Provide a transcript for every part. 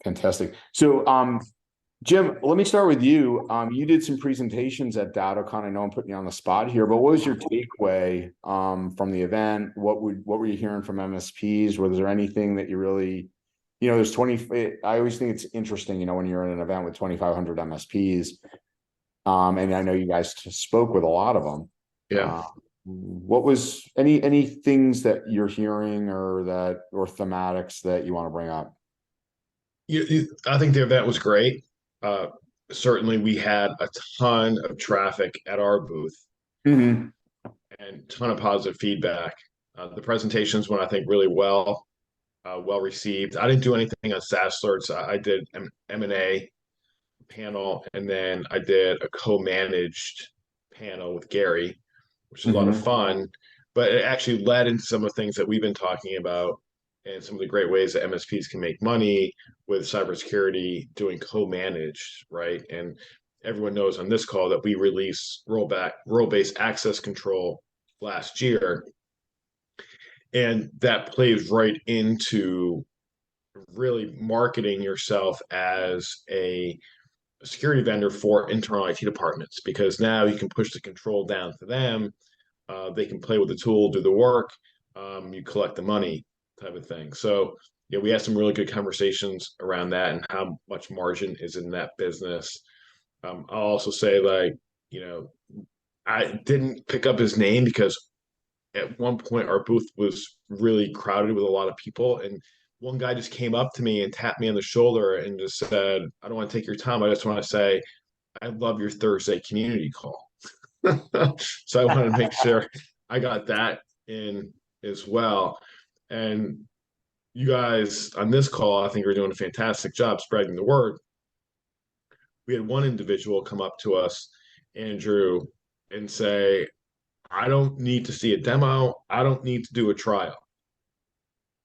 Fantastic. So, Jim, let me start with you. You did some presentations at DattoCon. I know I'm putting you on the spot here, but what was your takeaway from the event? What were you hearing from MSPs? Was there anything that you really, there's 20, I always think it's interesting, when you're in an event with 2,500 MSPs, and I know you guys spoke with a lot of them. Yeah. What was any things that you're hearing or thematics that you want to bring up? I think the event was great. Uh, Certainly, we had a ton of traffic at our booth Mm-hmm. and ton of positive feedback. The presentations went, I think, really well received. I didn't do anything on SaaS Alerts. I did an M&A panel, and then I did a co-managed panel with Gary, which is a lot of Mm-hmm. fun. But it actually led into some of the things that we've been talking about and some of the great ways that MSPs can make money with cybersecurity doing co-managed, right? And everyone knows on this call that we released role-based access control last year. And that plays right into really marketing yourself as a security vendor for internal IT departments, because now you can push the control down to them. They can play with the tool, do the work, you collect the money type of thing. So yeah, we had some really good conversations around that and how much margin is in that business. I'll also say, like, I didn't pick up his name because at one point our booth was really crowded with a lot of people, and one guy just came up to me and tapped me on the shoulder and just said, "I don't want to take your time. I just want to say I love your Thursday community call." So I wanted to make sure I got that in as well. And you guys on this call, I think, are doing a fantastic job spreading the word. We had one individual come up to us, Andrew, and say, "I don't need to see a demo. I don't need to do a trial.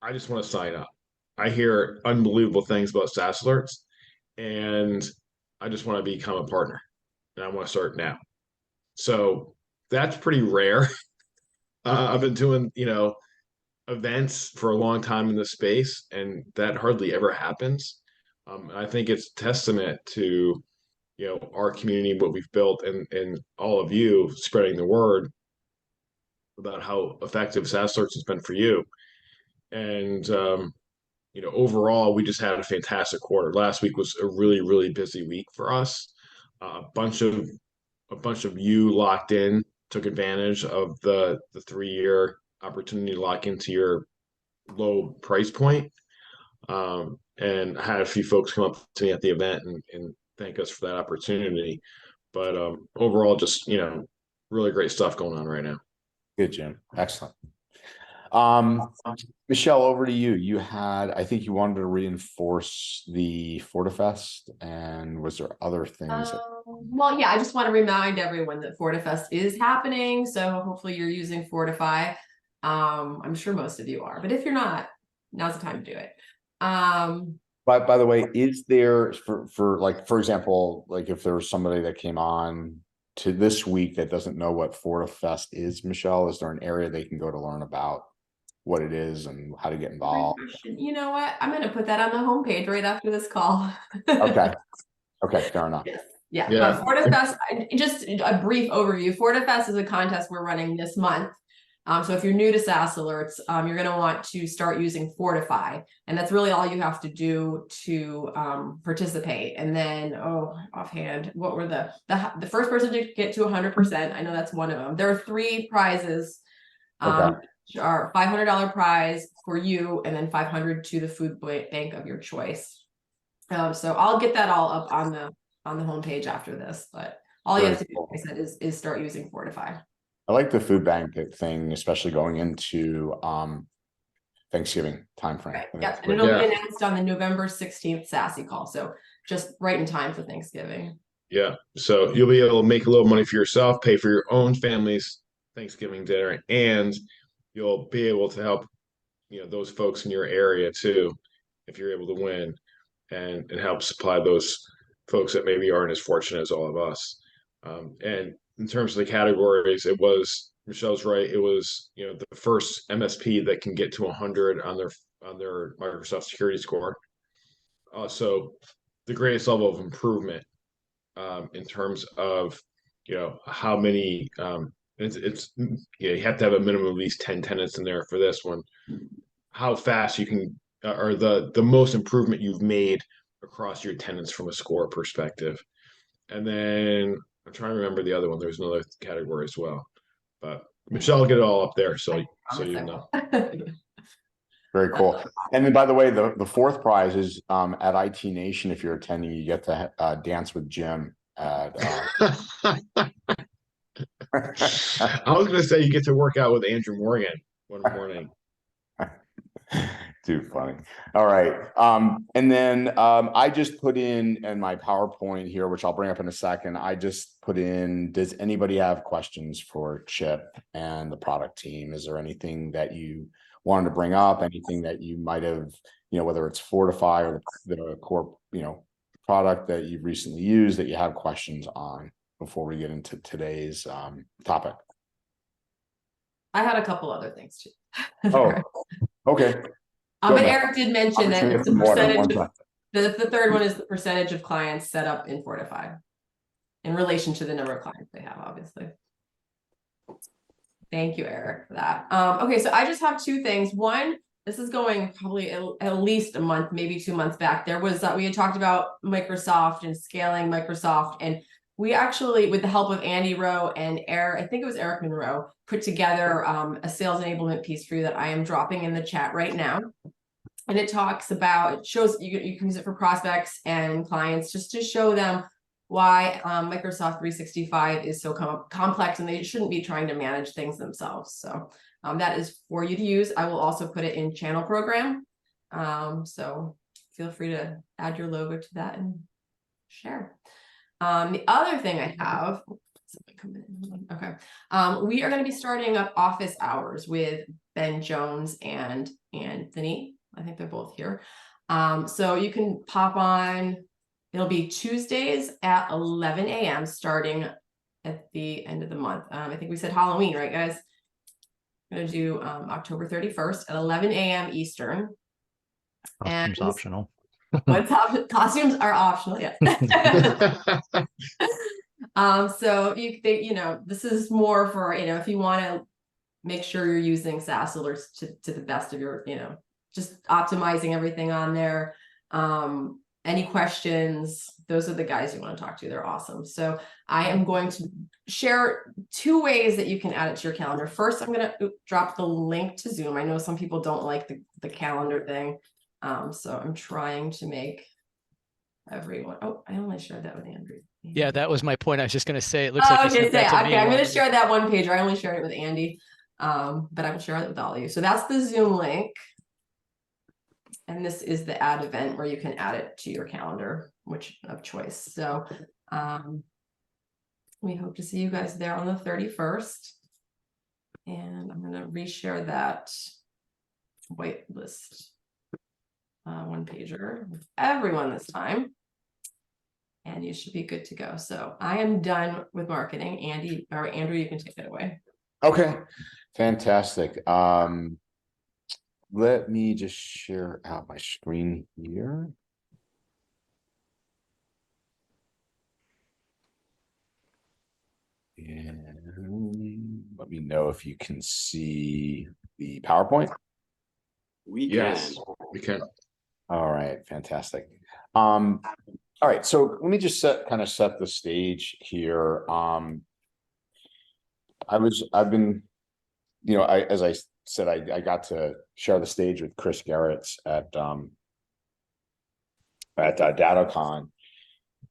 I just want to sign up. I hear unbelievable things about SaaS alerts, and I just want to become a partner, and I want to start now." So that's pretty rare. I've been doing, events for a long time in this space, and that hardly ever happens. I think it's testament to, our community, what we've built, and all of you spreading the word about how effective SaaS Search has been for you. And overall, we just had a fantastic quarter. Last week was a really, really busy week for us. A bunch of you locked in, took advantage of the 3 year opportunity to lock into your low price point. And I had a few folks come up to me at the event and thank us for that opportunity. But overall, just really great stuff going on right now. Good, Jim. Excellent. Um, Michelle, over to you. I think you wanted to reinforce the FortiFest, and was there other things? Well, yeah, I just want to remind everyone that FortiFest is happening. So hopefully you're using Fortify. I'm sure most of you are, but if you're not, now's the time to do it. By the way, is there for example, like if there was somebody that came on to this week that doesn't know what FortiFest is, Michelle, is there an area they can go to learn about what it is and how to get involved? You know what? I'm going to put that on the homepage right after this call. Okay. Okay, fair enough. Yes. Yeah. Yeah. But FortiFest, just a brief overview. FortiFest is a contest we're running this month. So if you're new to SaaS Alerts, you're going to want to start using Fortify, and that's really all you have to do to participate. And then, offhand, what were the first person to get to 100%? I know that's one of them. There are 3 prizes. Okay. Our $500 prize for you, and then $500 to the food bank of your choice. So I'll get that all up on the homepage after this, but all you have to do, like I said, is start using Fortify. I like the food bank thing, especially going into Thanksgiving timeframe. Right. Yep. And it'll be announced on the November 16th SASE call. So just right in time for Thanksgiving. Yeah. So you'll be able to make a little money for yourself, pay for your own family's Thanksgiving dinner, and you'll be able to help, those folks in your area too, if you're able to win and help supply those folks that maybe aren't as fortunate as all of us. And in terms of the categories, Michelle's right. It was, the first MSP that can get to 100 on their on their Microsoft security score. So the greatest level of improvement in terms of how many it's you have to have a minimum of at least 10 tenants in there for this one. How fast you can or the most improvement you've made across your tenants from a score perspective. And then I'm trying to remember the other one. There's another category as well. But Michelle will get it all up there so you know. Very cool. And then, by the way, the fourth prize is at IT Nation. If you're attending, you get to dance with Jim. At, I was going to say you get to work out with Andrew Morgan one morning. Too funny. All right. And then I just put in my PowerPoint here, which I'll bring up in a second. I just put in, does anybody have questions for Chip and the product team? Is there anything that you wanted to bring up? Anything that you might have, whether it's Fortify or the core, product that you've recently used that you have questions on before we get into today's topic? I had a couple other things too. Oh, okay. But Eric did mention that it's the percentage of, the third one is the percentage of clients set up in Fortify in relation to the number of clients they have, obviously. Thank you, Eric, for that. Okay, so I just have two things. One, this is going probably at least a month, maybe 2 months back. There was we had talked about Microsoft and scaling Microsoft, and we actually, with the help of Andy Rowe and Eric, I think it was Eric Monroe, put together a sales enablement piece for you that I am dropping in the chat right now. And it talks about, it shows you can use it for prospects and clients just to show them why Microsoft 365 is so complex and they shouldn't be trying to manage things themselves. So that is for you to use. I will also put it in channel program. So feel free to add your logo to that and share. The other thing I have, okay, we are going to be starting up office hours with Ben Jones and Anthony. I think they're both here. So you can pop on. It'll be Tuesdays at 11 a.m. starting at the end of the month. I think we said Halloween, right, guys? I'm going to do October 31st at 11 a.m. Eastern. Costumes optional. What's up? Costumes are optional, yeah. So this is more for, if you want to make sure you're using SaaS Alerts to the best of your, just optimizing everything on there. Any questions, those are the guys you want to talk to. They're awesome. So I am going to share 2 ways that you can add it to your calendar. First, I'm going to drop the link to Zoom. I know some people don't like the calendar thing. So I'm trying to make everyone. Oh, I only shared that with Andrew. Yeah, that was my point. I was just going to say, it looks like you sent that to me. Okay, I'm going to share that one page. I only shared it with Andy, but I will share it with all of you. So that's the Zoom link. And this is the add event where you can add it to your calendar, which of choice. So we hope to see you guys there on the 31st. And I'm going to reshare that whitelist one pager with everyone this time. And you should be good to go. So I am done with marketing. Andrew, you can take it away. Okay, fantastic. Let me just share out my screen here. And let me know if you can see the PowerPoint. Yes, we can. All right, fantastic. All right, so let me just set the stage here. I've been, as I said, I got to share the stage with Chris Garretts at DattoCon,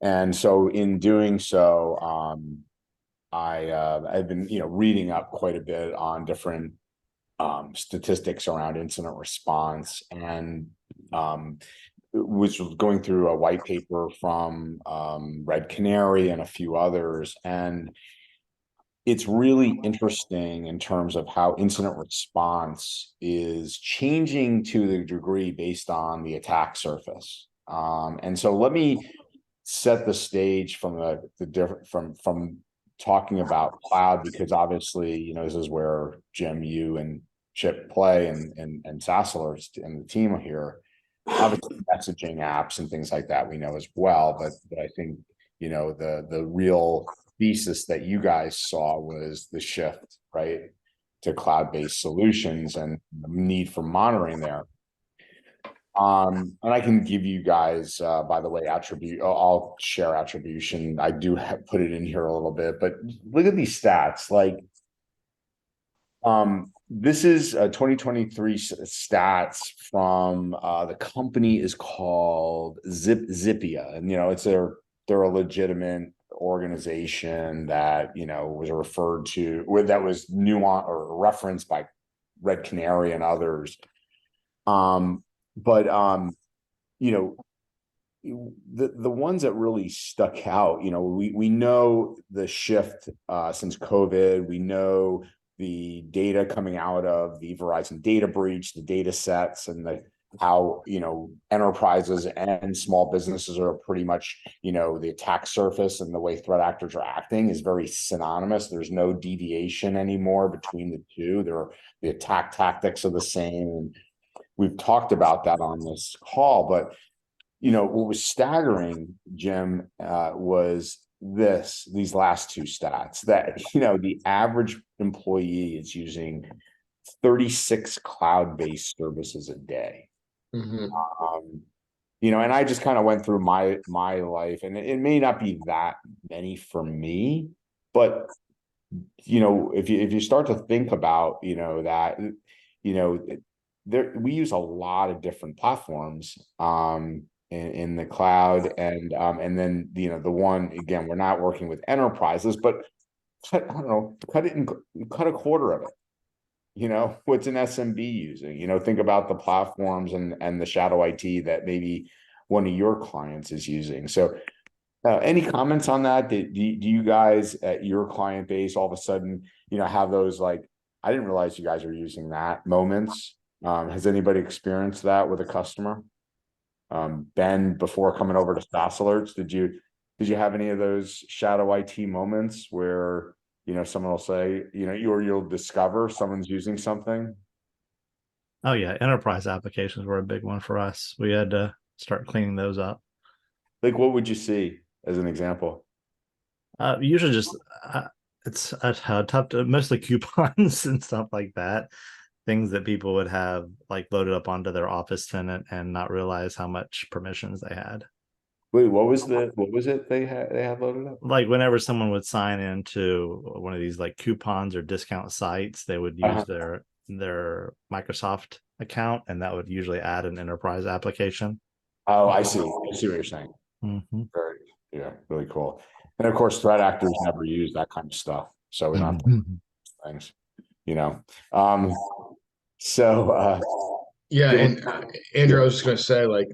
and so in doing so, I've been reading up quite a bit on different statistics around incident response, and which was going through a white paper from Red Canary and a few others, and it's really interesting in terms of how incident response is changing to the degree based on the attack surface. And so let me set the stage from the different from talking about cloud, because obviously, this is where Jim, you and Chip play and SaaS Alerts and the team here. Obviously, messaging apps and things like that we know as well, but I think the real thesis that you guys saw was the shift, right, to cloud-based solutions and the need for monitoring there. And I can give you guys, by the way, I'll share attribution. I do put it in here a little bit, but look at these stats. Like, this is 2023 stats from the company is called Zappia, and they're a legitimate organization that was referred to that was nuanced or referenced by Red Canary and others. But the ones that really stuck out, we know the shift since COVID. We know the data coming out of the Verizon data breach, the data sets, and how enterprises and small businesses are pretty much the attack surface, and the way threat actors are acting is very synonymous. There's no deviation anymore between the two. The attack tactics are the same, and we've talked about that on this call. But what was staggering, Jim, was these last two stats, that the average employee is using 36 cloud-based services a day. And I just kind of went through my life, and it may not be that many for me, but if you start to think about that, we use a lot of different platforms in the cloud, and then the one, again, we're not working with enterprises, but cut a quarter of it. What's an SMB using? Think about the platforms and the shadow IT that maybe one of your clients is using. So any comments on that? Do you guys at your client base all of a sudden have those, like, I didn't realize you guys are using that moments? Has anybody experienced that with a customer? Ben, before coming over to SaaS Alerts, did you have any of those shadow IT moments where someone will say, you'll discover someone's using something? Oh yeah, enterprise applications were a big one for us. We had to start cleaning those up. Like, what would you see as an example? Usually just it's tough to, mostly coupons and stuff like that. Things that people would have like loaded up onto their Office tenant and not realize how much permissions they had. Wait, what was it they had loaded up? Like whenever someone would sign into one of these like coupons or discount sites, they would use their Microsoft account, and that would usually add an enterprise application. Oh, I see what you're saying. Very, really cool. And of course, threat actors never use that kind of stuff, so we're not things, Yeah, and Andrew, I was just going to say, like,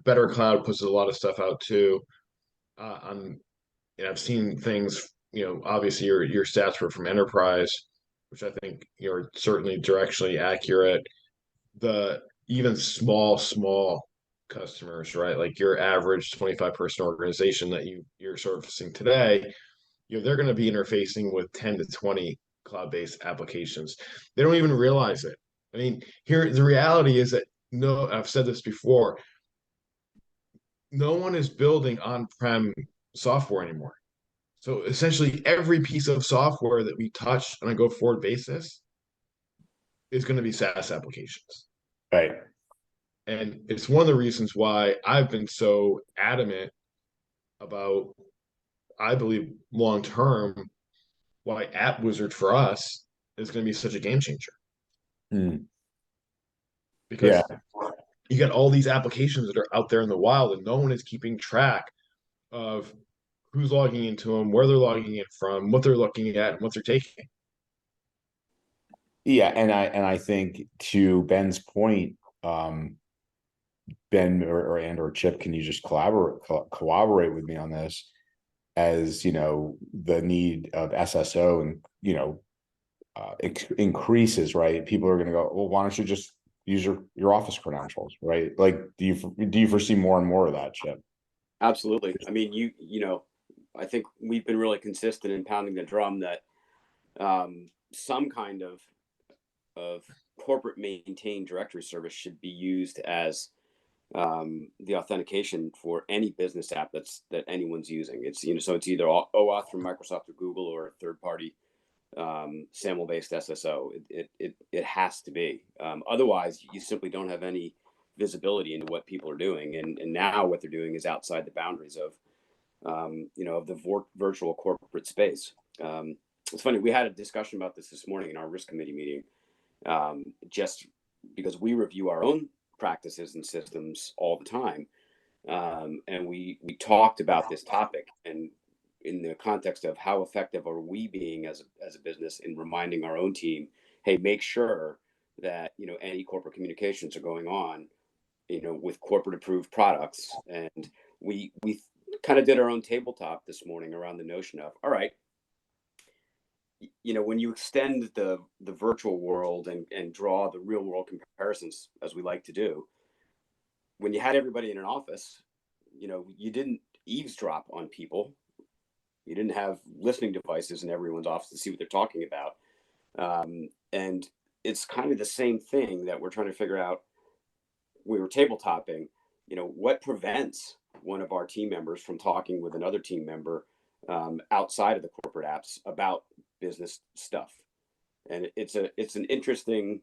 Better Cloud puts a lot of stuff out too. I've seen things, obviously your stats were from enterprise, which I think are certainly directionally accurate. The even small customers, right? Like your average 25-person organization that you're surfacing today, they're going to be interfacing with 10 to 20 cloud-based applications. They don't even realize it. I mean, here, the reality is that, I've said this before, no one is building on-prem software anymore. So essentially every piece of software that we touch on a go-forward basis is going to be SaaS applications. Right. And it's one of the reasons why I've been so adamant about, I believe, long-term, why App Wizard for us is going to be such a game changer. Because you got all these applications that are out there in the wild, and no one is keeping track of who's logging into them, where they're logging in from, what they're looking at, and what they're taking. Yeah, and I think, to Ben's point, Ben or Chip, can you just collaborate with me on this? As the need of SSO and increases, right? People are going to go, well, why don't you just use your Office credentials, right? Like, do you foresee more and more of that, Chip? Absolutely. I mean, I think we've been really consistent in pounding the drum that some kind of corporate maintained directory service should be used as the authentication for any business app that anyone's using. It's, so it's either OAuth from Microsoft or Google, or a third party SAML based SSO. It has to be. Otherwise, you simply don't have any visibility into what people are doing. And now what they're doing is outside the boundaries of of the virtual corporate space. It's funny, we had a discussion about this morning in our risk committee meeting, just because we review our own practices and systems all the time. And we talked about this topic, and in the context of how effective are we being as a business in reminding our own team, hey, make sure that any corporate communications are going on with corporate approved products. And we kind of did our own tabletop this morning around the notion of, all right, when you extend the virtual world and draw the real world comparisons, as we like to do, when you had everybody in an office, you didn't eavesdrop on people. You didn't have listening devices in everyone's office to see what they're talking about. And it's kind of the same thing that we're trying to figure out. We were tabletopping, what prevents one of our team members from talking with another team member outside of the corporate apps about business stuff. And it's an interesting,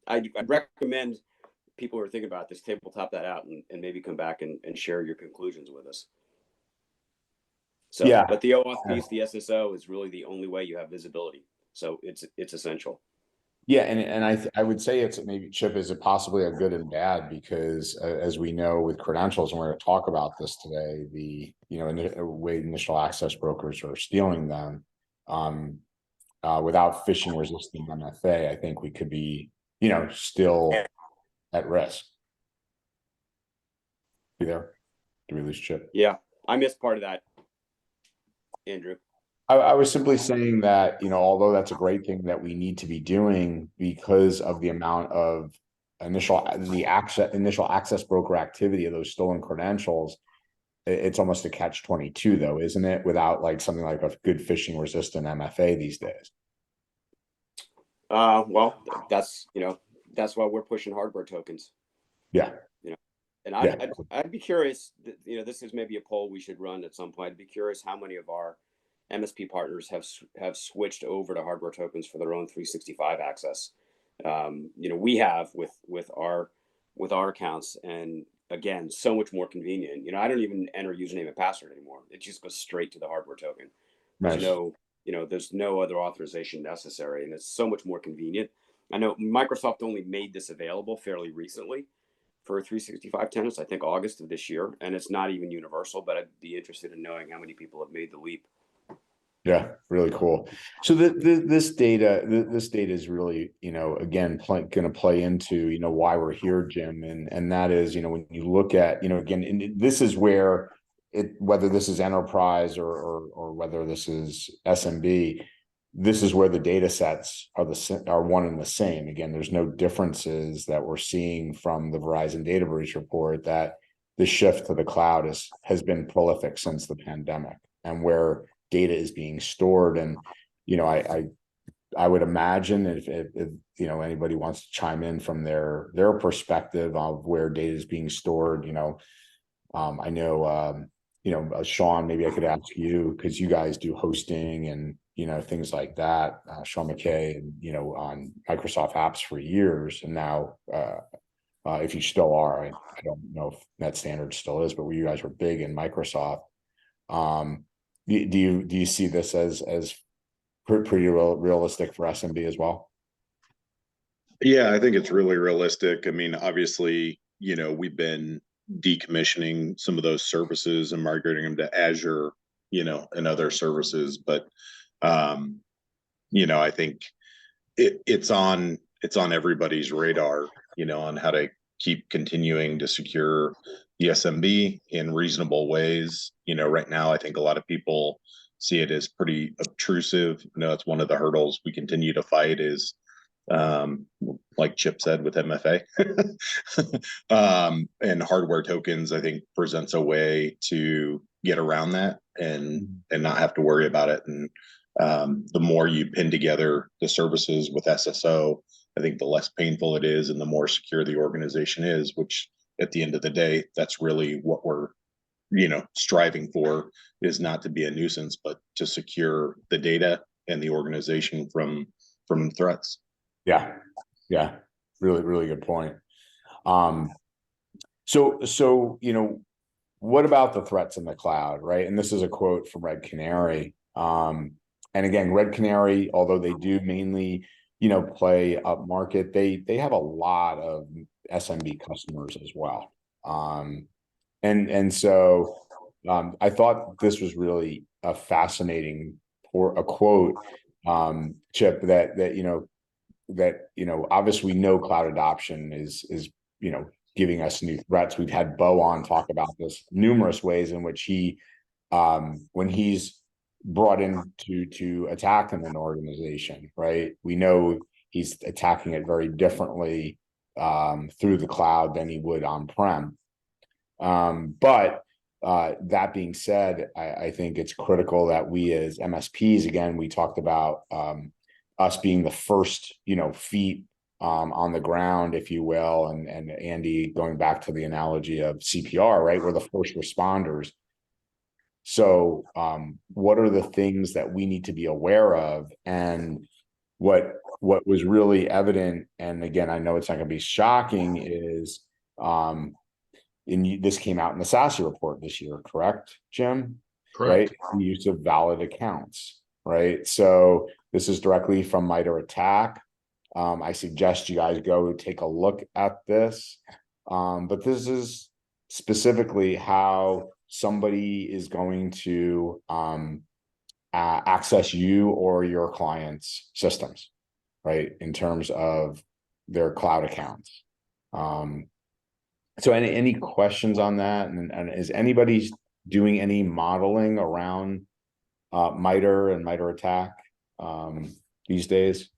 I'd recommend people who are thinking about this tabletop that out and maybe come back and share your conclusions with us. So, yeah. But the OAuth piece, the SSO, is really the only way you have visibility. So it's essential. Yeah, and I would say it's maybe, Chip, is it possibly a good and bad, because as we know with credentials, and we're going to talk about this today, the way initial access brokers are stealing them without phishing resistant MFA, I think we could be still at risk. You there? Did we lose Chip? Yeah, I missed part of that, Andrew. I was simply saying that, although that's a great thing that we need to be doing because of the amount of initial access broker activity of those stolen credentials, it's almost a catch-22 though, isn't it? Without like something like a good phishing resistant MFA these days. Well, that's why we're pushing hardware tokens. Yeah. And I'd be curious, this is maybe a poll we should run at some point. I'd be curious how many of our MSP partners have switched over to hardware tokens for their own 365 access. We have with our accounts, and again, so much more convenient. I don't even enter username and password anymore. It just goes straight to the hardware token. There's there's no other authorization necessary, and it's so much more convenient. I know Microsoft only made this available fairly recently for 365 tenants, I think August of this year, and it's not even universal, but I'd be interested in knowing how many people have made the leap. Yeah, really cool. So this data is really, again, going to play into, why we're here, Jim. And that is, when you look at, again, and this is where whether this is enterprise or whether this is SMB, this is where the data sets are one and the same. Again, there's no differences that we're seeing from the Verizon data breach report, that the shift to the cloud has been prolific since the pandemic, and where data is being stored. And I would imagine if anybody wants to chime in from their perspective of where data is being stored, I know Sean, maybe I could ask you, because you guys do hosting and things like that. Sean McKay, on Microsoft apps for years, and now if you still are, I don't know if Net Standard still is, but you guys were big in Microsoft. Do you see this as pretty realistic for SMB as well? Yeah, I think it's really realistic. I mean, obviously, we've been decommissioning some of those services and migrating them to Azure, and other services. But, I think it's on everybody's radar, on how to keep continuing to secure the SMB in reasonable ways. Right now, I think a lot of people see it as pretty obtrusive. It's one of the hurdles we continue to fight is, like Chip said, with MFA. And hardware tokens, I think, presents a way to get around that and not have to worry about it. And the more you pin together the services with SSO, I think the less painful it is and the more secure the organization is, which at the end of the day, that's really what we're, striving for, is not to be a nuisance, but to secure the data and the organization from threats. Yeah. Yeah. Really, really good point. So, what about the threats in the cloud, right? And this is a quote from Red Canary. And again, Red Canary, although they do mainly, play up market, they have a lot of SMB customers as well. And so I thought this was really a fascinating a quote, Chip, that obviously we know cloud adoption is giving us new threats. We've had Bo on talk about this numerous ways in which he when he's brought in to attack an organization, right? We know he's attacking it very differently through the cloud than he would on-prem. But that being said, I think it's critical that we as MSPs, again, we talked about us being the first, feet on the ground, if you will, and Andy, going back to the analogy of CPR, right? We're the first responders. So what are the things that we need to be aware of? And what was really evident, and again, I know it's not going to be shocking, is this came out in the SASE report this year, correct, Jim? Correct. Right? The use of valid accounts, right? So this is directly from MITRE ATT&CK. I suggest you guys go take a look at this. But this is specifically how somebody is going to access you or your clients' systems, right? In terms of their cloud accounts. So any questions on that? And is anybody doing any modeling around MITRE and MITRE ATT&CK these days?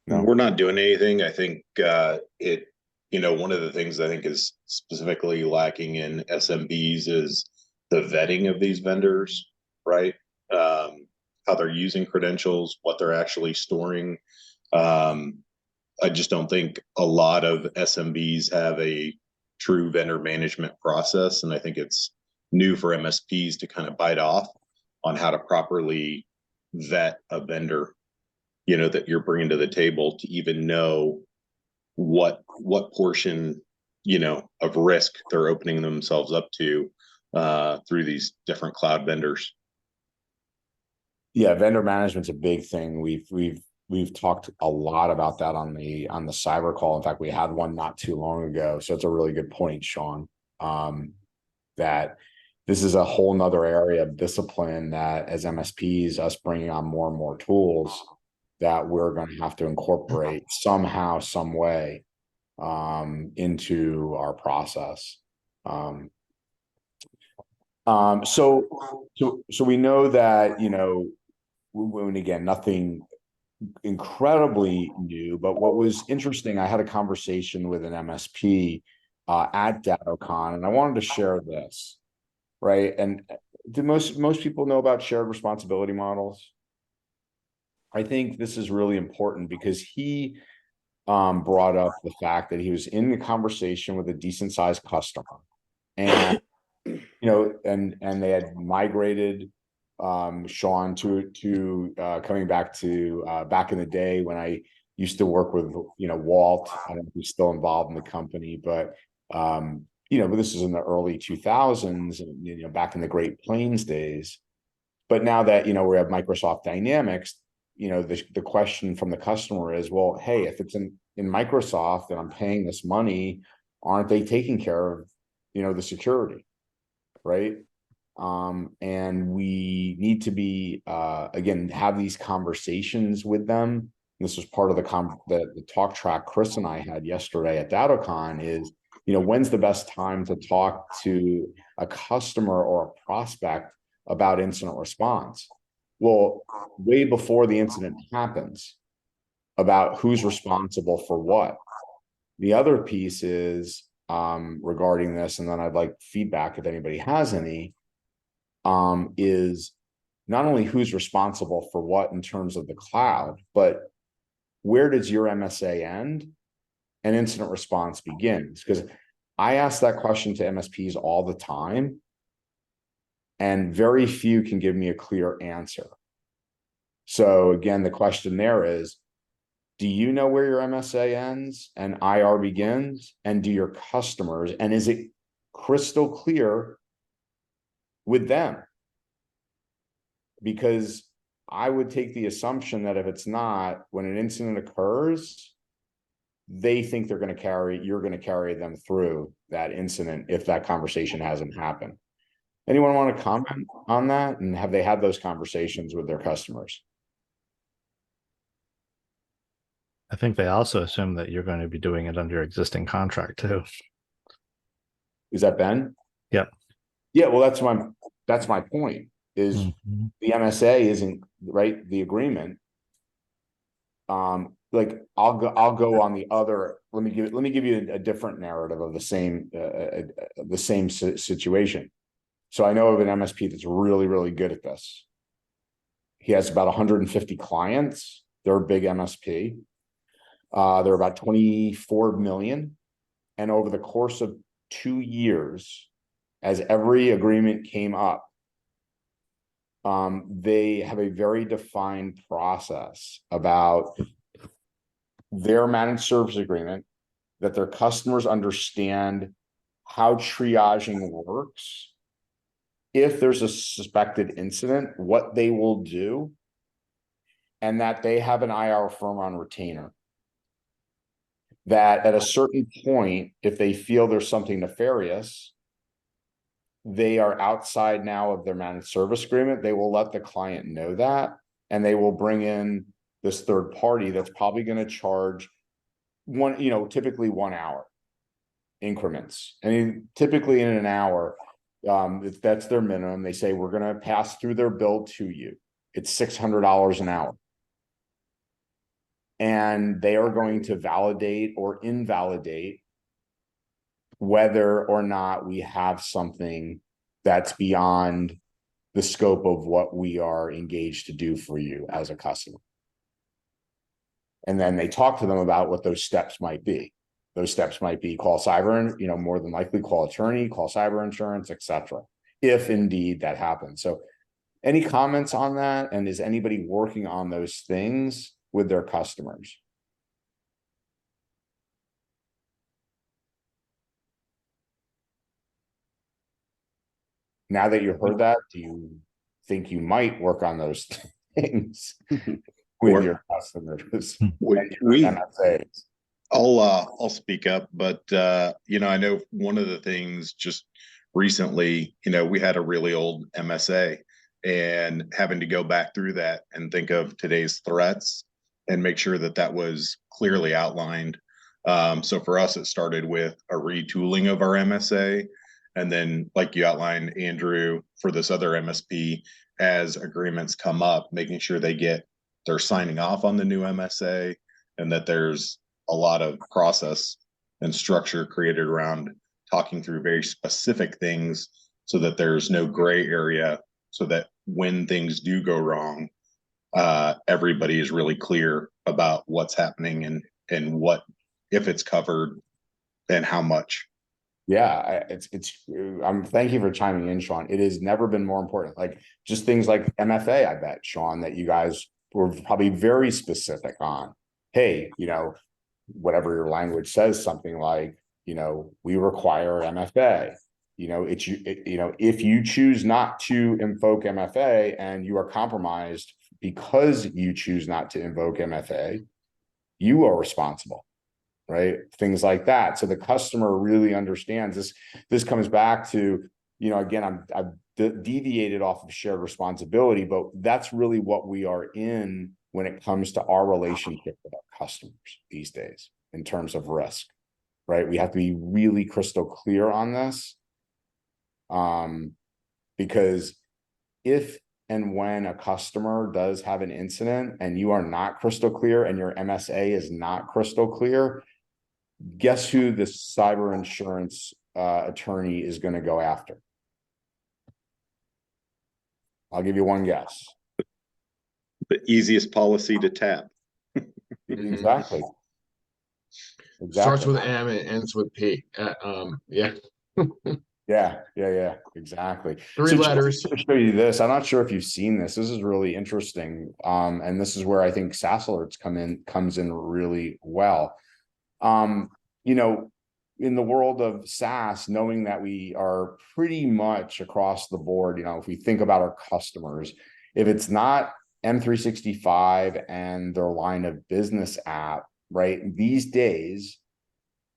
No, we're not doing anything. I think one of the things I think is specifically lacking in SMBs is the vetting of these vendors, right? How they're using credentials, what they're actually storing. I just don't think a lot of SMBs have a true vendor management process. And I think it's new for MSPs to kind of bite off on how to properly vet a vendor, that you're bringing to the table, to even know what portion, of risk they're opening themselves up to through these different cloud vendors. Yeah, vendor management's a big thing. We've talked a lot about that on the cyber call. In fact, we had one not too long ago. So it's a really good point, Sean, that this is a whole nother area of discipline that as MSPs, us bringing on more and more tools, that we're going to have to incorporate somehow, some way into our process. So we know that, when again, nothing incredibly new, but what was interesting, I had a conversation with an MSP at DattoCon, and I wanted to share this, right? And do most people know about shared responsibility models? I think this is really important because he brought up the fact that he was in the conversation with a decent sized customer, and and they had migrated Sean to coming back to back in the day when I used to work with Walt. I don't know if he's still involved in the company, but but this is in the early 2000s, and back in the Great Plains days. But now that we have Microsoft Dynamics, the question from the customer is, well, hey, if it's in Microsoft and I'm paying this money, aren't they taking care of the security, right? And we need to be again have these conversations with them. This was part of the talk track Chris and I had yesterday at DattoCon. Is when's the best time to talk to a customer or a prospect about incident response? Well, way before the incident happens, about who's responsible for what. The other piece is regarding this, and then I'd like feedback if anybody has any. Is not only who's responsible for what in terms of the cloud, but where does your MSA end and incident response begins? Because I ask that question to MSPs all the time, and very few can give me a clear answer. So again, the question there is, do you know where your MSA ends and IR begins? And do your customers, and is it crystal clear with them? Because I would take the assumption that if it's not, when an incident occurs, they think you're going to carry them through that incident if that conversation hasn't happened. Anyone want to comment on that? And have they had those conversations with their customers? I think they also assume that you're going to be doing it under your existing contract too. Is that Ben? Yep. Yeah, well, that's my point, is the MSA isn't right, the agreement. Like I'll go on the other, let me give you a different narrative of the same situation. So I know of an MSP that's really, really good at this. He has about 150 clients. They're a big MSP. They're about 24 million. And over the course of 2 years, as every agreement came up, they have a very defined process about their managed service agreement, that their customers understand how triaging works. If there's a suspected incident, what they will do, and that they have an IR firm on retainer. That at a certain point, if they feel there's something nefarious, they are outside now of their managed service agreement. They will let the client know that, and they will bring in this third party that's probably going to charge typically 1 hour increments. And typically in an hour, that's their minimum. They say, we're going to pass through their bill to you. It's $600 an hour. And they are going to validate or invalidate whether or not we have something that's beyond the scope of what we are engaged to do for you as a customer. And then they talk to them about what those steps might be. Those steps might be call cyber, more than likely call attorney, call cyber insurance, etc. If indeed that happens. So any comments on that? And is anybody working on those things with their customers? Now that you heard that, do you think you might work on those things with your customers? I'll speak up, but I know one of the things just recently, we had a really old MSA, and having to go back through that and think of today's threats and make sure that that was clearly outlined. So for us, it started with a retooling of our MSA. And then, like you outlined, Andrew, for this other MSP, as agreements come up, making sure they're signing off on the new MSA, and that there's a lot of process and structure created around talking through very specific things so that there's no gray area, so that when things do go wrong, everybody is really clear about what's happening and what, if it's covered, and how much. Yeah, thank you for chiming in, Sean. It has never been more important. Like just things like MFA, I bet, Sean, that you guys were probably very specific on. Hey, whatever your language says, something like, we require MFA. If you choose not to invoke MFA and you are compromised because you choose not to invoke MFA, you are responsible. Right? Things like that. So the customer really understands this. This comes back to, again, I've deviated off of shared responsibility, but that's really what we are in when it comes to our relationship with our customers these days in terms of risk, right? We have to be really crystal clear on this. Because if and when a customer does have an incident and you are not crystal clear and your MSA is not crystal clear, guess who the cyber insurance attorney is going to go after? I'll give you one guess. The easiest policy to tap. Exactly. Starts Exactly. with M and ends with P. Yeah, Yeah, exactly. three So letters. just to show you this, I'm not sure if you've seen this. This is really interesting. And this is where I think SaaS Alerts comes in really well. You know, in the world of SaaS, knowing that we are pretty much across the board, you know, if we think about our customers, if it's not M365 and their line of business app, right? These days,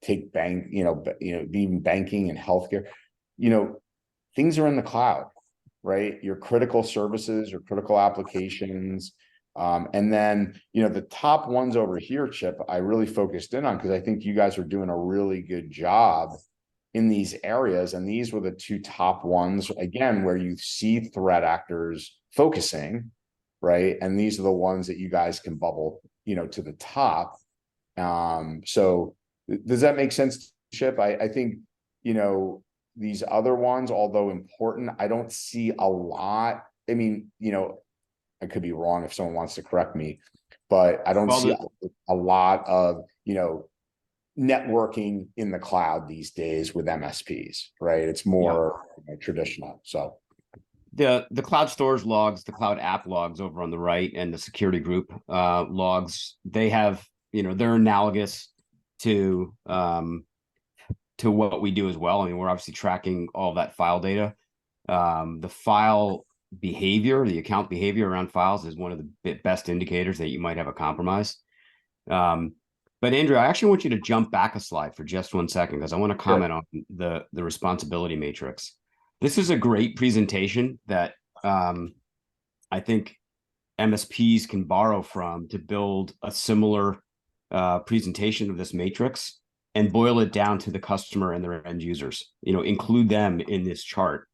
take even banking and healthcare, things are in the cloud, right? Your critical services, your critical applications. And then, the top ones over here, Chip, I really focused in on because I think you guys are doing a really good job in these areas. And these were the two top ones, again, where you see threat actors focusing, right? And these are the ones that you guys can bubble, to the top. So does that make sense, Chip? I think, these other ones, although important, I don't see a lot. I mean, I could be wrong if someone wants to correct me, but I don't see a lot of, networking in the cloud these days with MSPs, right? It's more traditional. So the cloud storage logs, the cloud app logs over on the right, and the security group logs, they have, they're analogous to what we do as well. I mean, we're obviously tracking all that file data. The file behavior, the account behavior around files is one of the best indicators that you might have a compromise. But Andrew, I actually want you to jump back a slide for just 1 second, because I want to comment on the responsibility matrix. This is a great presentation that I think MSPs can borrow from to build a similar presentation of this matrix and boil it down to the customer and their end users. Include them in this chart.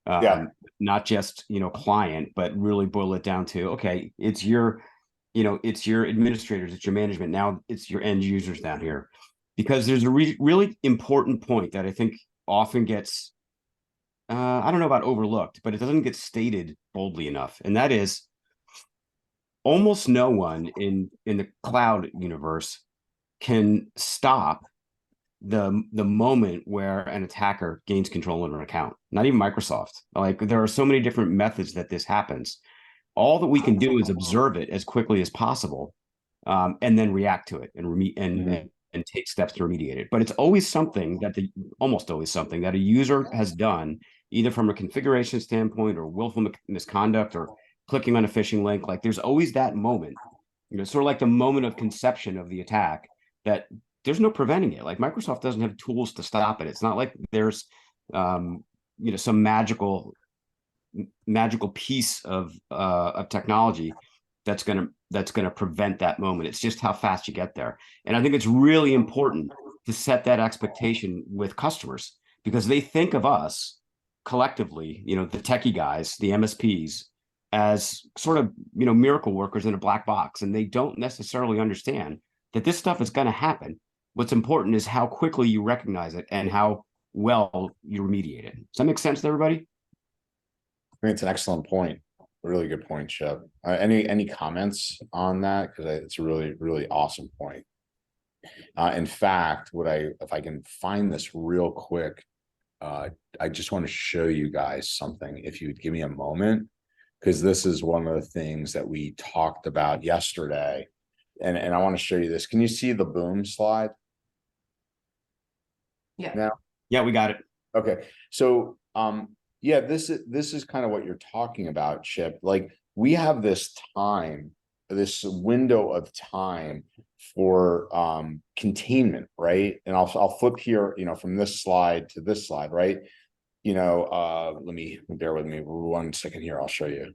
Not just client, but really boil it down to, okay, it's your administrators, it's your management, now it's your end users down here. Because there's a really important point that I think often gets I don't know about overlooked, but it doesn't get stated boldly enough, and that is almost no one in the cloud universe can stop the moment where an attacker gains control of an account. Not even Microsoft. Like, there are so many different methods that this happens. All that we can do is observe it as quickly as possible, and then react to it and take steps to remediate it. But it's always something that almost always something that a user has done, either from a configuration standpoint or willful misconduct or clicking on a phishing link. Like, there's always that moment, sort of like the moment of conception of the attack, that there's no preventing it. Like, Microsoft doesn't have tools to stop it. It's not like there's some magical piece of technology that's gonna prevent that moment. It's just how fast you get there. And I think it's really important to set that expectation with customers, because they think of us collectively, the techie guys, the MSPs, as sort of miracle workers in a black box, and they don't necessarily understand that this stuff is going to happen. What's important is how quickly you recognize it and how well you remediate it. Does that make sense to everybody? I think it's an excellent point. A really good point, Chip. Any comments on that? Because it's a really, really awesome point. In fact, if I can find this real quick, I just want to show you guys something. If you would give me a moment, because this is one of the things that we talked about yesterday, and I want to show you this. Can you see the boom slide? Yeah. Now? Yeah, we got it. Okay. So, yeah, this is kind of what you're talking about, Chip. Like, we have this window of time for containment, right? And I'll flip here, from this slide to this slide, right? Let me bear with me 1 second here. I'll show you.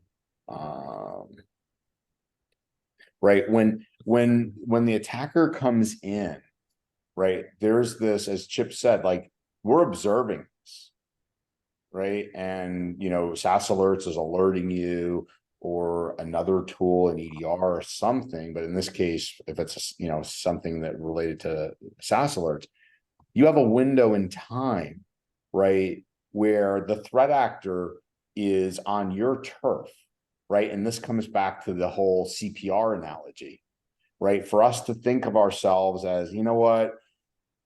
Right, when the attacker comes in, right, there's this, as Chip said, like, we're observing this, right? And SaaS Alerts is alerting you, or another tool, an EDR or something. But in this case, if it's something that related to SaaS Alerts, you have a window in time, right, where the threat actor is on your turf, right? And this comes back to the whole CPR analogy, right? For us to think of ourselves as, you know what,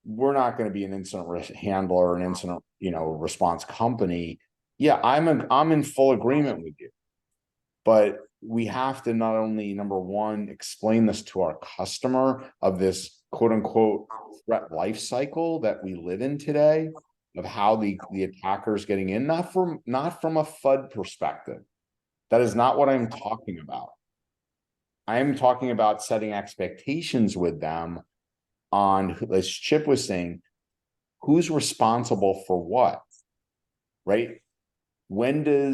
we're not going to be an incident risk handler, an incident, response company. Yeah, I'm in full agreement with you. But we have to not only, number one, explain this to our customer of this quote unquote threat life cycle that we live in today, of how the attacker is getting in, not from a FUD perspective. That is not what I'm talking about. I am talking about setting expectations with them on, as Chip was saying, who's responsible for what, right? When do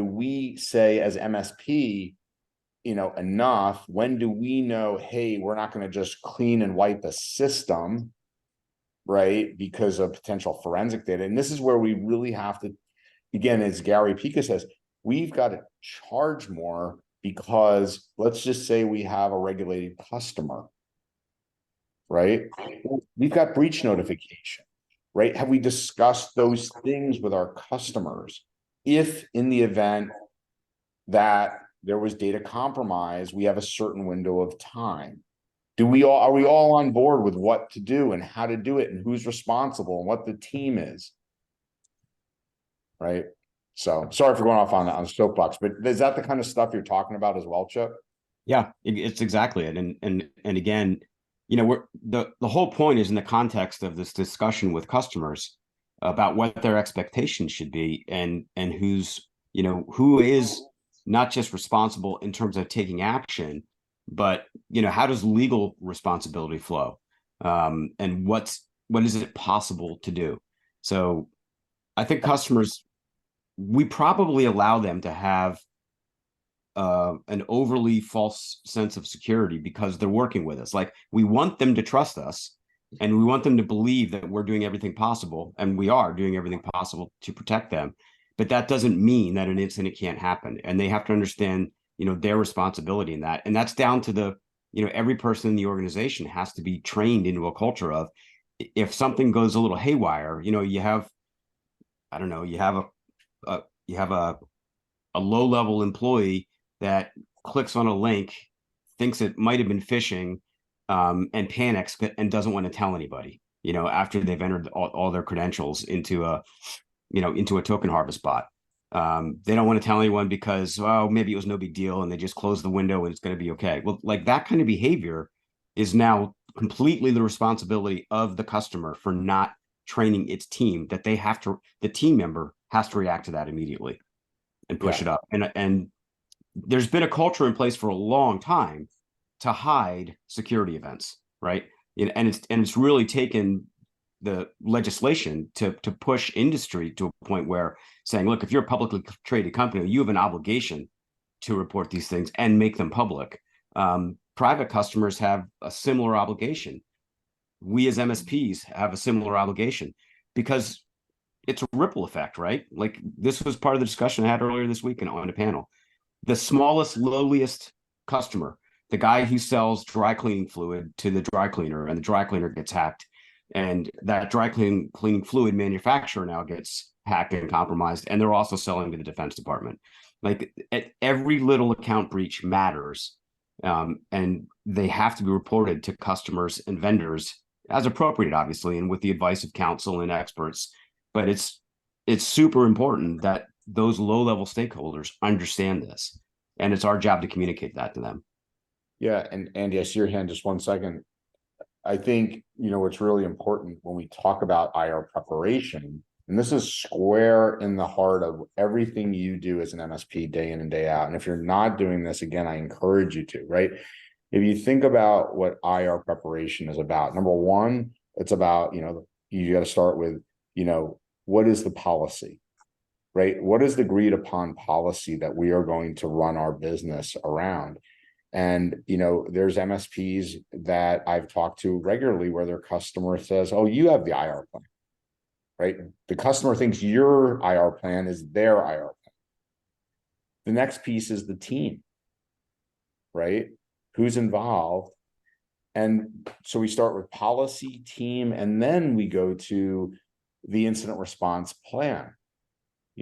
we say as MSP, enough? When do we know, hey, we're not going to just clean and wipe a system, right? Because of potential forensic data. And this is where we really have to, again, as Gary Pica says, we've got to charge more, because let's just say we have a regulated customer, right? We've got breach notification, right? Have we discussed those things with our customers? If in the event that there was data compromise, we have a certain window of time. Are we all on board with what to do and how to do it and who's responsible and what the team is? Right. So sorry for going off on a soapbox, but is that the kind of stuff you're talking about as well, Chip? Yeah, it's exactly it. And again, we're the whole point is in the context of this discussion with customers about what their expectations should be, and who's, who is not just responsible in terms of taking action, but how does legal responsibility flow, and what is it possible to do? So I think customers, we probably allow them to have an overly false sense of security because they're working with us. Like, we want them to trust us, and we want them to believe that we're doing everything possible, and we are doing everything possible to protect them. But that doesn't mean that an incident can't happen, and they have to understand, their responsibility in that. And that's down to the, every person in the organization has to be trained into a culture of, if something goes a little haywire, you have, I don't know, you have a low-level employee that clicks on a link, thinks it might have been phishing, and panics and doesn't want to tell anybody, after they've entered all their credentials into a token harvest bot. They don't want to tell anyone because, maybe it was no big deal and they just close the window and it's going to be okay. Well, like, that kind of behavior is now completely the responsibility of the customer for not training its team, that the team member has to react to that immediately and push it up. And there's been a culture in place for a long time to hide security events, right? And it's really taken the legislation to push industry to a point where saying, look, if you're a publicly traded company, you have an obligation to report these things and make them public. Private customers have a similar obligation. We as MSPs have a similar obligation, because it's a ripple effect, right? Like, this was part of the discussion I had earlier this week on a panel. The smallest, lowliest customer, the guy who sells dry cleaning fluid to the dry cleaner, and the dry cleaner gets hacked, and that dry cleaning fluid manufacturer now gets hacked and compromised, and they're also selling to the Defense Department. Like, every little account breach matters, and they have to be reported to customers and vendors as appropriate, obviously, and with the advice of counsel and experts. But it's super important that those low-level stakeholders understand this, and it's our job to communicate that to them. Yeah, and Andy, I see your hand, just 1 second. I think, what's really important when we talk about IR preparation, and this is square in the heart of everything you do as an MSP day in and day out. And if you're not doing this, again, I encourage you to, right? If you think about what IR preparation is about, number one, it's about, you got to start with, what is the policy, right? What is the agreed upon policy that we are going to run our business around? And, there's MSPs that I've talked to regularly where their customer says, oh, you have the IR plan, right? The customer thinks your IR plan is their IR plan. The next piece is the team, right? Who's involved? And so we start with policy, team, and then we go to the incident response plan.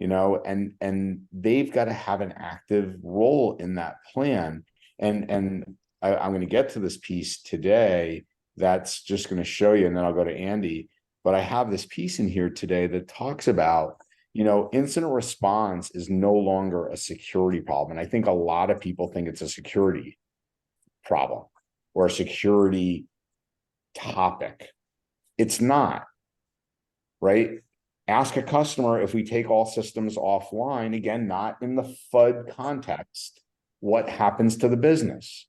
and they've got to have an active role in that plan. And I'm going to get to this piece today that's just going to show you, and then I'll go to Andy. But I have this piece in here today that talks about, incident response is no longer a security problem. And I think a lot of people think it's a security problem or a security topic. It's not, right? Ask a customer, if we take all systems offline, again, not in the FUD context, what happens to the business?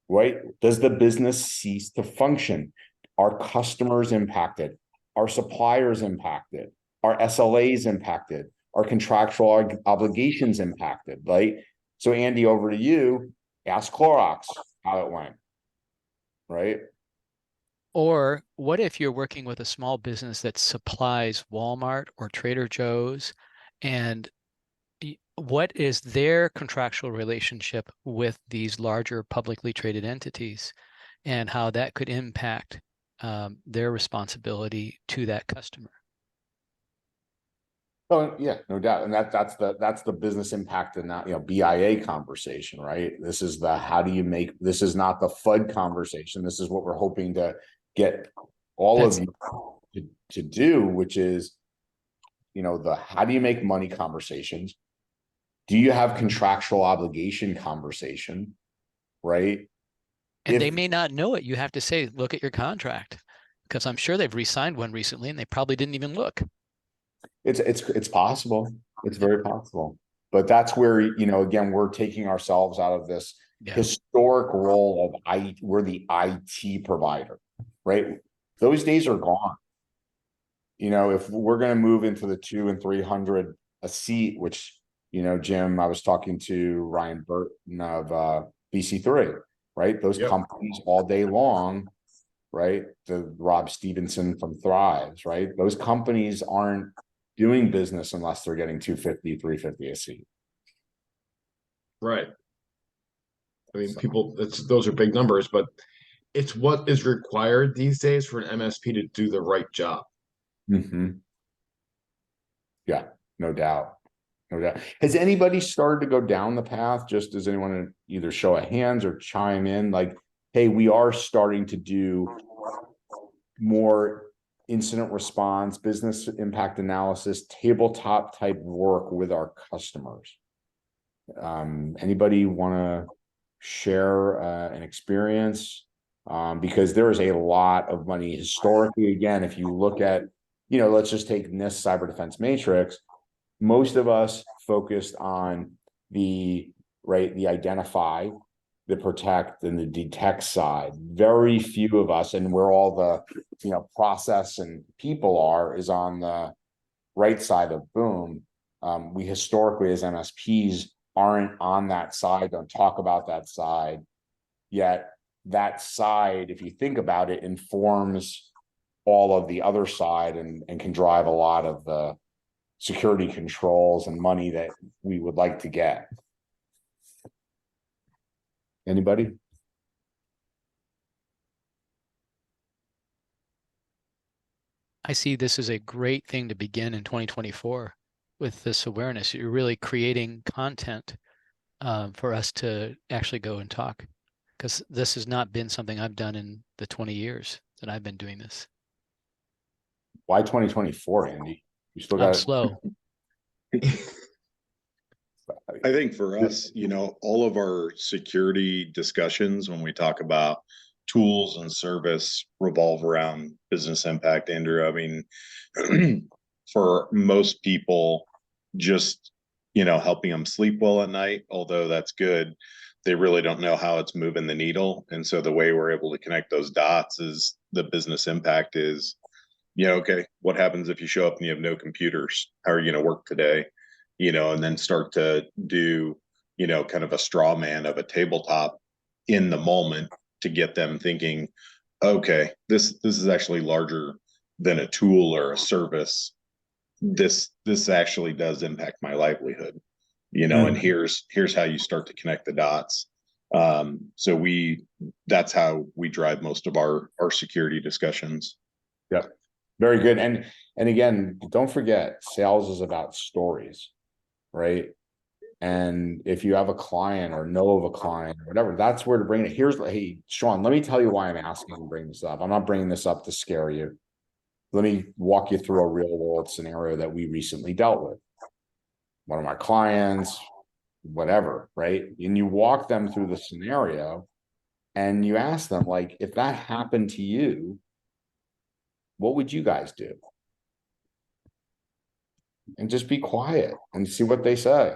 Right? Does the business cease to function? Are customers impacted? Are suppliers impacted? Are SLAs impacted? Are contractual obligations impacted? Right? So Andy, over to you. Ask Clorox how it went. Right? Or what if you're working with a small business that supplies Walmart or Trader Joe's, and what is their contractual relationship with these larger publicly traded entities, and how that could impact their responsibility to that customer? Oh yeah, no doubt, and that's the business impact and not BIA conversation, right? This is the how do you make, this is not the FUD conversation. This is what we're hoping to get all of you to do, which is the how do you make money conversations. Do you have contractual obligation conversation, right? And they may not know it. You have to say, look at your contract, because I'm sure they've re-signed one recently and they probably didn't even look. It's possible. It's very possible. But that's where, again, we're taking ourselves out of this historic role of we're the IT provider, right? Those days are gone. If we're going to move into the 200 and 300 a seat, which, Jim, I was talking to Ryan Burton of BC3, right? Those companies all day long, right? The Rob Stevenson from Thrives, right? Those companies aren't doing business unless they're getting 250, 350 a seat. Right. I mean, those are big numbers, but it's what is required these days for an MSP to do the right job. Mm-hmm. Yeah, no doubt. No doubt. Has anybody started to go down the path? Just does anyone either show of hands or chime in? Like, hey, we are starting to do more incident response, business impact analysis, tabletop type work with our customers. Anybody want to share an experience? Because there is a lot of money historically. Again, if you look at, let's just take NIST cyber defense matrix. Most of us focused on the identify, the protect, and the detect side. Very few of us, and where all the process and people is on the right side of boom. We historically as MSPs aren't on that side, don't talk about that side, yet that side, if you think about it, informs all of the other side and can drive a lot of the security controls and money that we would like to get. Anybody? I see this as a great thing to begin in 2024 with this awareness. You're really creating content for us to actually go and talk, because this has not been something I've done in the 20 years that I've been doing this. Why 2024, Andy? You still got slow. I think for us, all of our security discussions when we talk about tools and service revolve around business impact, Andrew. I mean, for most people, just, helping them sleep well at night, although that's good, they really don't know how it's moving the needle. And so the way we're able to connect those dots is the business impact is, okay, what happens if you show up and you have no computers? How are you going to work today? And then start to do, kind of a straw man of a tabletop in the moment to get them thinking, okay, this is actually larger than a tool or a service. This actually does impact my livelihood, and here's how you start to connect the dots. So that's how we drive most of our security discussions. Yep. Very good. And again, don't forget, sales is about stories, right? And if you have a client or know of a client or whatever, that's where to bring it. Hey, Sean, let me tell you why I'm asking you to bring this up. I'm not bringing this up to scare you. Let me walk you through a real world scenario that we recently dealt with. One of my clients, whatever, right? And you walk them through the scenario and you ask them, like, if that happened to you, what would you guys do? And just be quiet and see what they say.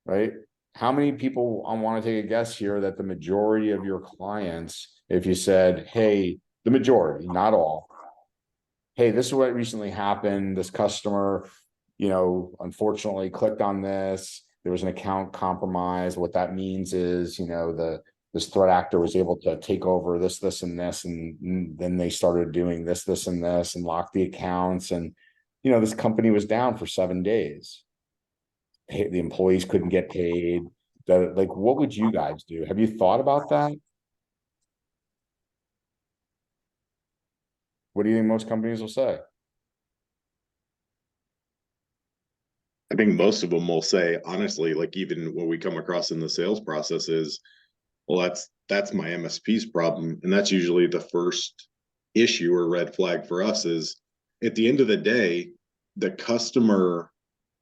Right? How many people want to take a guess here that the majority of your clients, if you said, hey, the majority, not all, hey, this is what recently happened. This customer, unfortunately clicked on this. There was an account compromise. What that means is, this threat actor was able to take over this, and this, and then they started doing this, and this, and lock the accounts. And, this company was down for 7 days. The employees couldn't get paid. Like, what would you guys do? Have you thought about that? What do you think most companies will say? I think most of them will say, honestly, like even when we come across in the sales process is, well, that's my MSP's problem. And that's usually the first issue or red flag for us is at the end of the day, the customer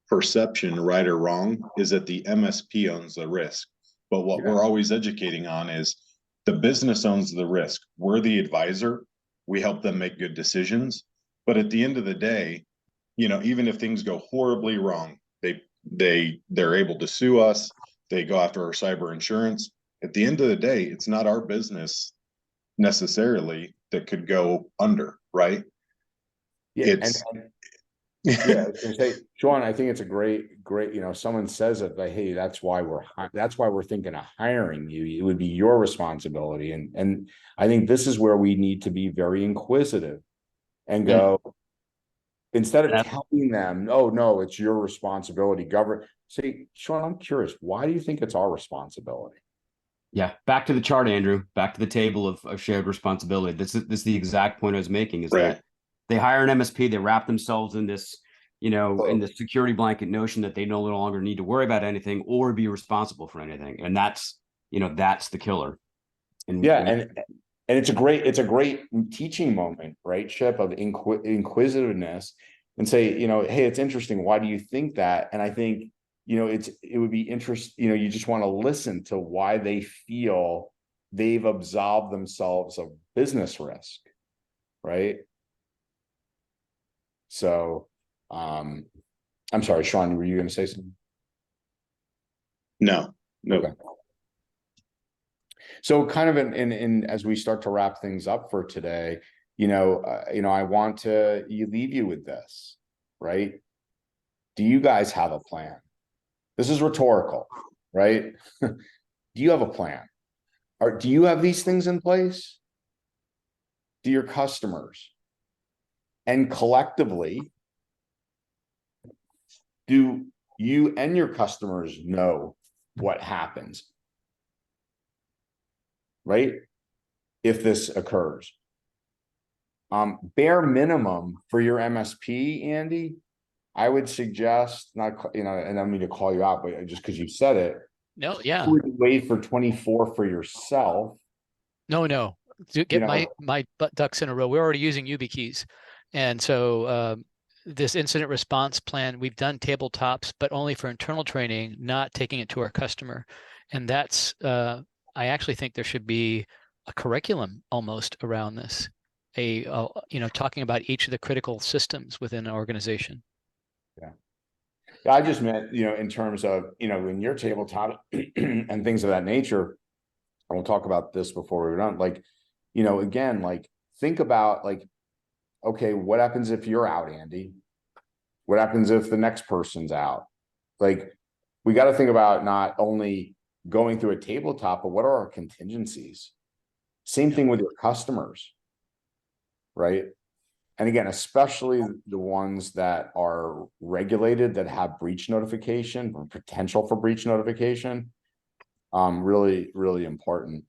perception, right or wrong, is that the MSP owns the risk. But what we're always educating on is the business owns the risk. We're the advisor. We help them make good decisions. But at the end of the day, even if things go horribly wrong, they're able to sue us. They go after our cyber insurance. At the end of the day, it's not our business necessarily that could go under, right? Yeah, it's yeah, I was gonna say, Sean, I think it's a great, someone says it, like, hey, that's why we're thinking of hiring you. It would be your responsibility. And I think this is where we need to be very inquisitive and go, instead of telling them, oh no, it's your responsibility, say, Sean, I'm curious, why do you think it's our responsibility? Yeah, back to the chart, Andrew. Back to the table of shared responsibility. This is the exact point I was making. Is right. that they hire an MSP, they wrap themselves in this, in the security blanket notion that they no longer need to worry about anything or be responsible for anything, and that's the killer. And it's a great teaching moment, right, Chip, of inquisitiveness, and say, hey, it's interesting. Why do you think that? And I think, it would be interesting, you just want to listen to why they feel they've absolved themselves of business risk, right? So, I'm sorry, Sean, were you going to say something? No. Okay. So kind of in as we start to wrap things up for today, I want to leave you with this, right? Do you guys have a plan? This is rhetorical, right? Do you have a plan? Or do you have these things in place? Do your customers? And collectively, do you and your customers know what happens, right? If this occurs, bare minimum for your MSP, Andy, I would suggest not, and I don't mean to call you out, but just because you said it. No, yeah. You would wait for 24 for yourself. No. Get my butt ducks in a row. We're already using YubiKeys. And so this incident response plan, we've done tabletops, but only for internal training, not taking it to our customer. And that's, I actually think there should be a curriculum almost around this, talking about each of the critical systems within an organization. Yeah. I just meant, in terms of, in your tabletop and things of that nature, and we'll talk about this before we're done, like, again, like, think about, like, okay, what happens if you're out, Andy? What happens if the next person's out? Like, we got to think about not only going through a tabletop, but what are our contingencies? Same thing with your customers, right? And again, especially the ones that are regulated, that have breach notification or potential for breach notification, really, really important.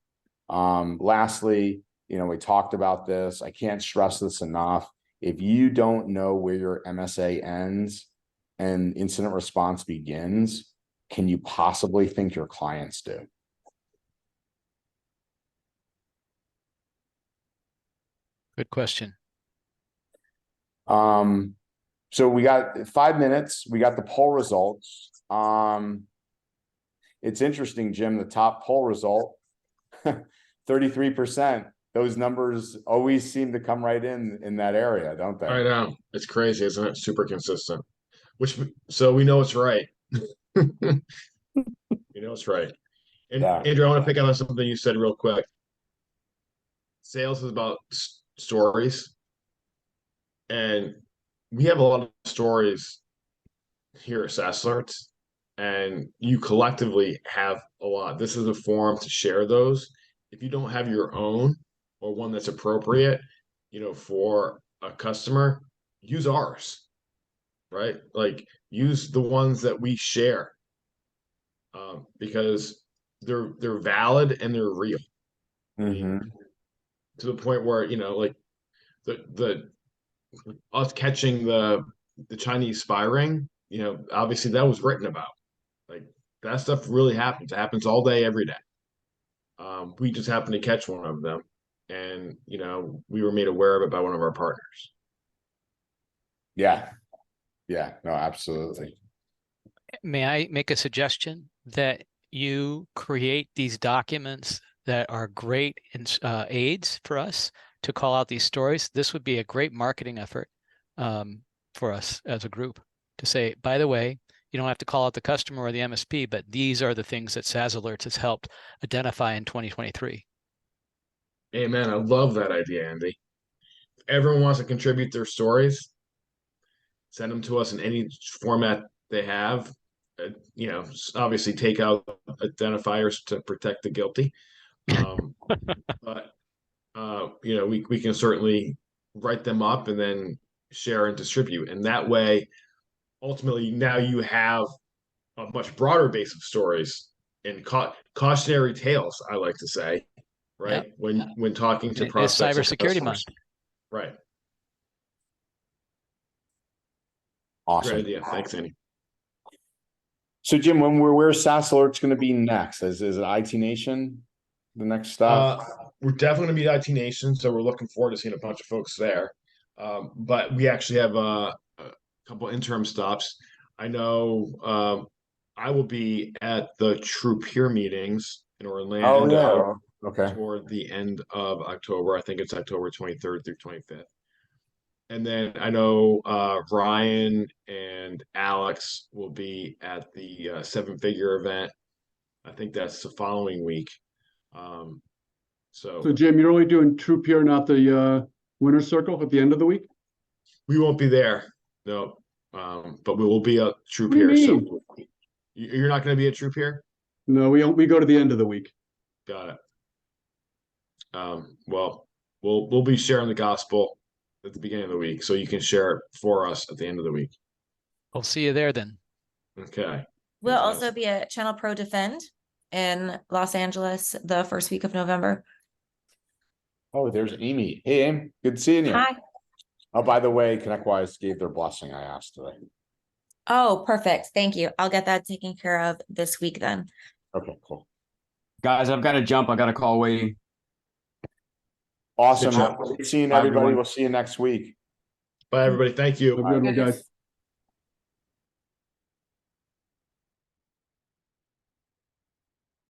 Lastly, we talked about this. I can't stress this enough. If you don't know where your MSA ends and incident response begins, can you possibly think your clients do? Good question. So we got 5 minutes. We got the poll results. It's interesting, Jim, the top poll result, 33%. Those numbers always seem to come right in that area, don't they? I know. It's crazy, isn't it? Super consistent. So we know it's right. You know it's right. And Yeah. Andrew, I want to pick up on something you said real quick. Sales is about stories. And we have a lot of stories here at SaaS Alerts, and you collectively have a lot. This is a forum to share those. If you don't have your own or one that's appropriate, for a customer, use ours, right? Like use the ones that we share, because they're valid and they're real. Mm-hmm. To the point where like the us catching the Chinese spy ring, obviously that was written about. Like that stuff really happens. It happens all day, every day. We just happened to catch one of them, and we were made aware of it by one of our partners. Yeah. Yeah. No, absolutely. May I make a suggestion that you create these documents that are great aids for us to call out these stories? This would be a great marketing effort for us as a group to say, by the way, you don't have to call out the customer or the MSP, but these are the things that SaaS Alerts has helped identify in 2023. Amen. I love that idea, Andy. If everyone wants to contribute their stories, send them to us in any format they have. Obviously take out identifiers to protect the guilty. But we can certainly write them up and then share and distribute. And that way, ultimately, now you have a much broader base of stories and cautionary tales, I like to say, right? Yep. When talking to It's prospects. Cybersecurity Month. Right. Awesome. Great idea. Thanks, Andy. So Jim, where's SaaS Alerts going to be next? Is it IT Nation? The next stop? We're definitely going to be IT Nation, so we're looking forward to seeing a bunch of folks there. But we actually have a couple interim stops. I know I will be at the True Peer meetings in Orlando Okay. toward the end of October. I think it's October 23rd through 25th. And then I know Ryan and Alex will be at the 7-figure event. I think that's the following week. So Jim, you're only doing True Peer, not the Winner's Circle at the end of the week? we won't be there, no. But we will be a True What do you Peer. So mean? you're not going to be a True Peer? No, we go to the end of the week. Got it. Well, we'll be sharing the gospel at the beginning of the week, so you can share it for us at the end of the week. We'll see you there then. Okay. We'll Anything also else? be at Channel Pro Defend in Los Angeles the first week of November. Oh, there's Amy. Hey, Amy. Good seeing you. Hi. Oh, by the way, ConnectWise gave their blessing, I asked today. Oh, perfect. Thank you. I'll get that taken care of this week then. Okay, cool. Guys, I've got to jump. I got a call waiting. Awesome. Good job. Great seeing Bye, everybody. everyone. We'll see you next week. Bye, everybody. Thank you. Have a good one, guys.